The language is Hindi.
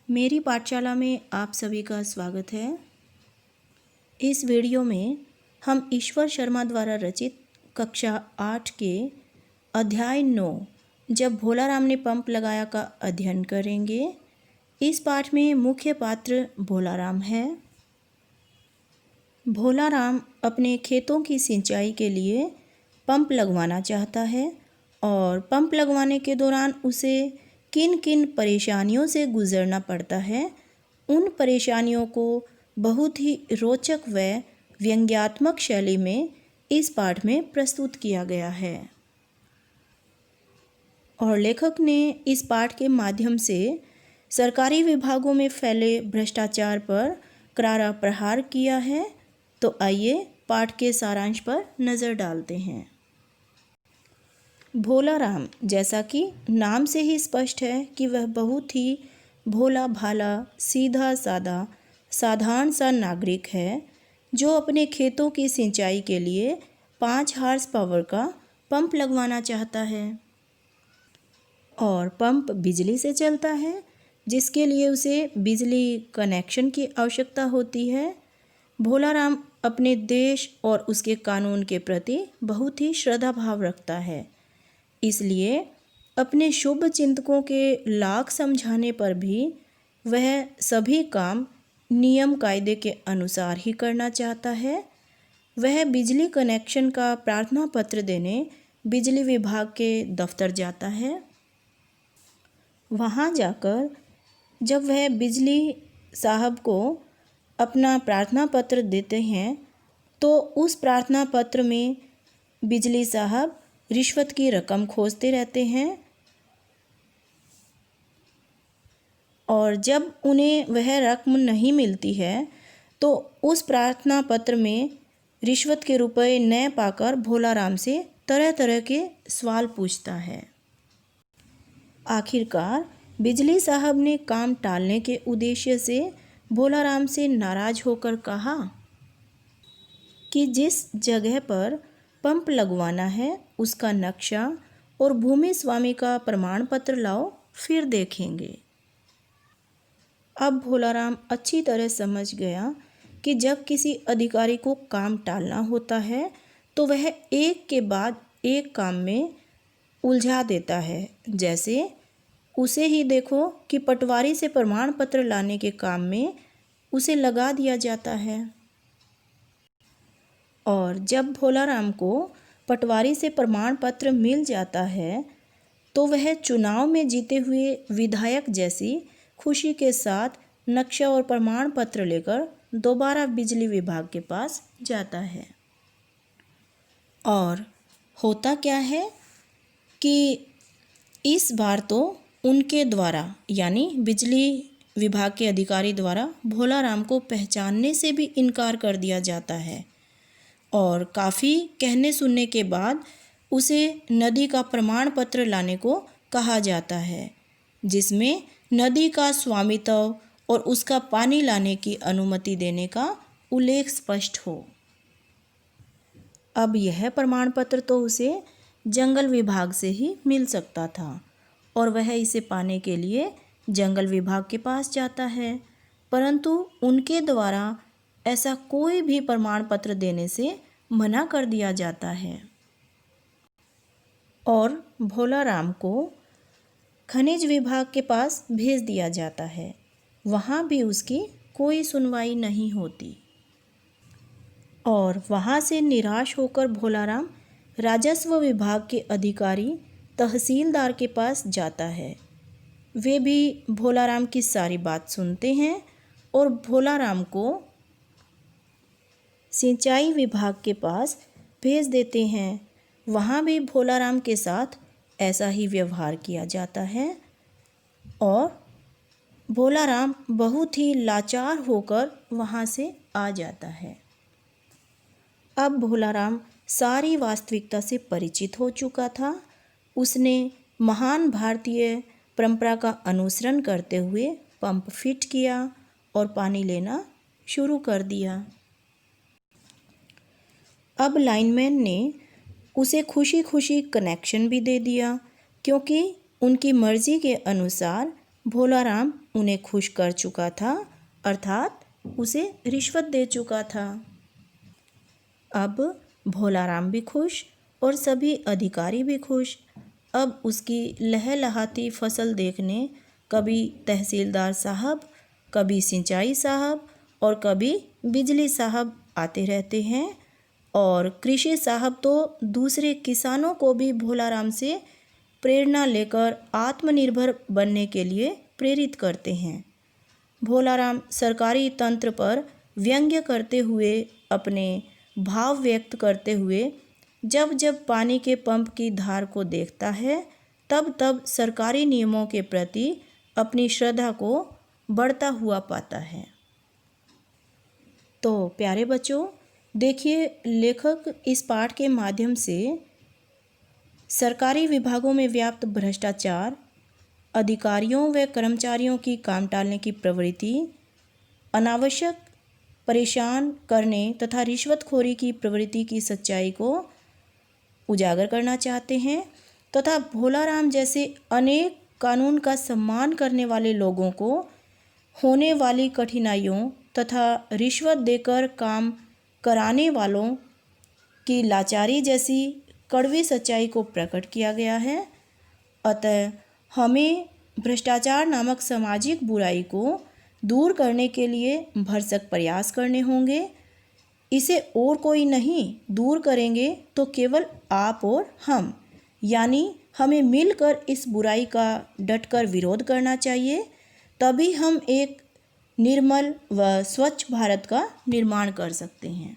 मेरी पाठशाला में आप सभी का स्वागत है। इस वीडियो में हम ईश्वर शर्मा द्वारा रचित कक्षा 8 के अध्याय 9 जब भोलाराम ने पंप लगाया का अध्ययन करेंगे। इस पाठ में मुख्य पात्र भोलाराम है। भोलाराम अपने खेतों की सिंचाई के लिए पंप लगवाना चाहता है और पंप लगवाने के दौरान उसे किन किन परेशानियों से गुजरना पड़ता है, उन परेशानियों को बहुत ही रोचक व व्यंग्यात्मक शैली में इस पाठ में प्रस्तुत किया गया है और लेखक ने इस पाठ के माध्यम से सरकारी विभागों में फैले भ्रष्टाचार पर करारा प्रहार किया है। तो आइए पाठ के सारांश पर नज़र डालते हैं। भोलाराम, जैसा कि नाम से ही स्पष्ट है कि वह बहुत ही भोला भाला, सीधा साधा, साधारण सा नागरिक है जो अपने खेतों की सिंचाई के लिए 5 हॉर्स पावर का पंप लगवाना चाहता है और पंप बिजली से चलता है, जिसके लिए उसे बिजली कनेक्शन की आवश्यकता होती है। भोलाराम अपने देश और उसके कानून के प्रति बहुत ही श्रद्धा भाव रखता है, इसलिए अपने शुभ चिंतकों के लाख समझाने पर भी वह सभी काम नियम कायदे के अनुसार ही करना चाहता है। वह बिजली कनेक्शन का प्रार्थना पत्र देने बिजली विभाग के दफ्तर जाता है। वहाँ जाकर जब वह बिजली साहब को अपना प्रार्थना पत्र देते हैं तो उस प्रार्थना पत्र में बिजली साहब रिश्वत की रकम खोजते रहते हैं और जब उन्हें वह रकम नहीं मिलती है तो उस प्रार्थना पत्र में रिश्वत के रुपए न पाकर भोलाराम से तरह तरह के सवाल पूछता है। आखिरकार बिजली साहब ने काम टालने के उद्देश्य से भोलाराम से नाराज होकर कहा कि जिस जगह पर पंप लगवाना है उसका नक्शा और भूमि स्वामी का प्रमाण पत्र लाओ, फिर देखेंगे। अब भोलाराम अच्छी तरह समझ गया कि जब किसी अधिकारी को काम टालना होता है तो वह एक के बाद एक काम में उलझा देता है। जैसे उसे ही देखो कि पटवारी से प्रमाण पत्र लाने के काम में उसे लगा दिया जाता है और जब भोलाराम को पटवारी से प्रमाण पत्र मिल जाता है तो वह चुनाव में जीते हुए विधायक जैसी खुशी के साथ नक्शा और प्रमाण पत्र लेकर दोबारा बिजली विभाग के पास जाता है। और होता क्या है कि इस बार तो उनके द्वारा यानी बिजली विभाग के अधिकारी द्वारा भोलाराम को पहचानने से भी इनकार कर दिया जाता है और काफ़ी कहने सुनने के बाद उसे नदी का प्रमाण पत्र लाने को कहा जाता है, जिसमें नदी का स्वामित्व और उसका पानी लाने की अनुमति देने का उल्लेख स्पष्ट हो। अब यह प्रमाण पत्र तो उसे जंगल विभाग से ही मिल सकता था और वह इसे पाने के लिए जंगल विभाग के पास जाता है, परंतु उनके द्वारा ऐसा कोई भी प्रमाण पत्र देने से मना कर दिया जाता है और भोलाराम को खनिज विभाग के पास भेज दिया जाता है। वहाँ भी उसकी कोई सुनवाई नहीं होती और वहाँ से निराश होकर भोलाराम राजस्व विभाग के अधिकारी तहसीलदार के पास जाता है। वे भी भोलाराम की सारी बात सुनते हैं और भोलाराम को सिंचाई विभाग के पास भेज देते हैं। वहाँ भी भोलाराम के साथ ऐसा ही व्यवहार किया जाता है और भोलाराम बहुत ही लाचार होकर वहाँ से आ जाता है। अब भोलाराम सारी वास्तविकता से परिचित हो चुका था। उसने महान भारतीय परंपरा का अनुसरण करते हुए पंप फिट किया और पानी लेना शुरू कर दिया। अब लाइनमैन ने उसे खुशी खुशी कनेक्शन भी दे दिया, क्योंकि उनकी मर्ज़ी के अनुसार भोलाराम उन्हें खुश कर चुका था, अर्थात उसे रिश्वत दे चुका था। अब भोलाराम भी खुश और सभी अधिकारी भी खुश। अब उसकी लहलहाती फसल देखने कभी तहसीलदार साहब, कभी सिंचाई साहब और कभी बिजली साहब आते रहते हैं। और कृषि साहब तो दूसरे किसानों को भी भोलाराम से प्रेरणा लेकर आत्मनिर्भर बनने के लिए प्रेरित करते हैं। भोलाराम सरकारी तंत्र पर व्यंग्य करते हुए, अपने भाव व्यक्त करते हुए जब जब पानी के पंप की धार को देखता है, तब तब सरकारी नियमों के प्रति अपनी श्रद्धा को बढ़ता हुआ पाता है। तो प्यारे बच्चों, देखिए लेखक इस पाठ के माध्यम से सरकारी विभागों में व्याप्त भ्रष्टाचार, अधिकारियों व कर्मचारियों की काम टालने की प्रवृत्ति, अनावश्यक परेशान करने तथा रिश्वतखोरी की प्रवृत्ति की सच्चाई को उजागर करना चाहते हैं तथा भोलाराम जैसे अनेक कानून का सम्मान करने वाले लोगों को होने वाली कठिनाइयों तथा रिश्वत देकर काम कराने वालों की लाचारी जैसी कड़वी सच्चाई को प्रकट किया गया है। अतः हमें भ्रष्टाचार नामक सामाजिक बुराई को दूर करने के लिए भरसक प्रयास करने होंगे। इसे और कोई नहीं दूर करेंगे तो केवल आप और हम, यानी हमें मिलकर इस बुराई का डटकर विरोध करना चाहिए। तभी हम एक निर्मल व स्वच्छ भारत का निर्माण कर सकते हैं।